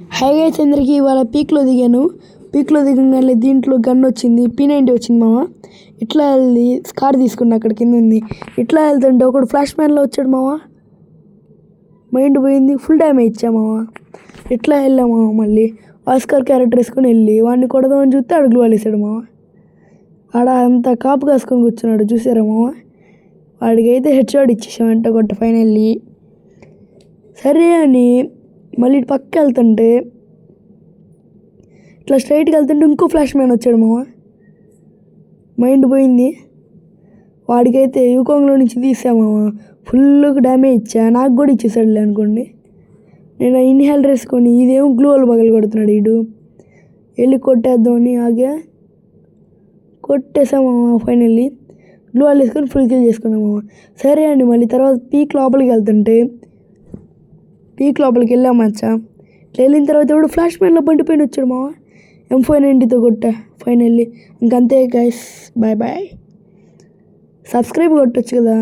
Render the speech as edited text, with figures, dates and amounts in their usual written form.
హైగైస్ అందరికీ ఇవాళ పీక్లో దిగాను. పీక్లో దిగంగానే దీంట్లో గన్ వచ్చింది, P90 వచ్చింది మామ. ఇట్లా వెళ్ళి స్కార్ తీసుకున్నా, అక్కడ కింద ఉంది. ఇట్లా వెళ్తుంటే ఒకడు ఫ్లాష్ మ్యాన్లో వచ్చాడు మామ. మైండ్ పోయింది, ఫుల్ డ్యామేజ్ ఇచ్చా మామ. ఇట్లా వెళ్ళా మామ. మళ్ళీ ఆస్కార్ క్యారెక్టర్ వేసుకొని వెళ్ళి వాడిని కొడదామని చూస్తే అడుగులు వాళ్ళేసాడు మామ. ఆడ అంతా కాపు కాసుకొని కూర్చున్నాడు, చూసారా మామ. వాడికైతే హెడ్ షాట్ ఇచ్చేసాం వెంట కొట్ట ఫైనల్లీ. సరే అని మళ్ళీ పక్కకి వెళ్తుంటే ఇట్లా స్ట్రైట్కి వెళ్తుంటే ఇంకో ఫ్లాష్ మ్యాన్ వచ్చాడు మామ. మైండ్ పోయింది. వాడికైతే యూకాంగ్లో నుంచి తీసా మామ. ఫుల్గా డ్యామేజ్ ఇచ్చా, నాకు కూడా ఇచ్చేసాడులే అనుకోండి. నేను ఇన్హేలర్ వేసుకొని ఇదేమో గ్లూ వాల్ పగలు కొడుతున్నాడు వీడు. వెళ్ళి కొట్టేద్దామని ఆగా కొట్టేసా మామ. ఫైనల్లీ గ్లూ వాల్ వేసుకొని ఫుల్ కిల్ చేసుకున్నాం మామ. సరే అండి, మళ్ళీ తర్వాత పీక్ లోపలికి వెళ్తుంటే పీక్ లోపలికి వెళ్ళాం మచ్చా. ఇట్లా వెళ్ళిన తర్వాత ఇప్పుడు ఫ్లాష్ మ్యాన్లో బండిపోయిన వచ్చాడు మామ. M490తో కొట్టా ఫైనల్లీ. ఇంకంతే గైస్, బాయ్ బాయ్. సబ్స్క్రైబ్ కొట్టచ్చు కదా.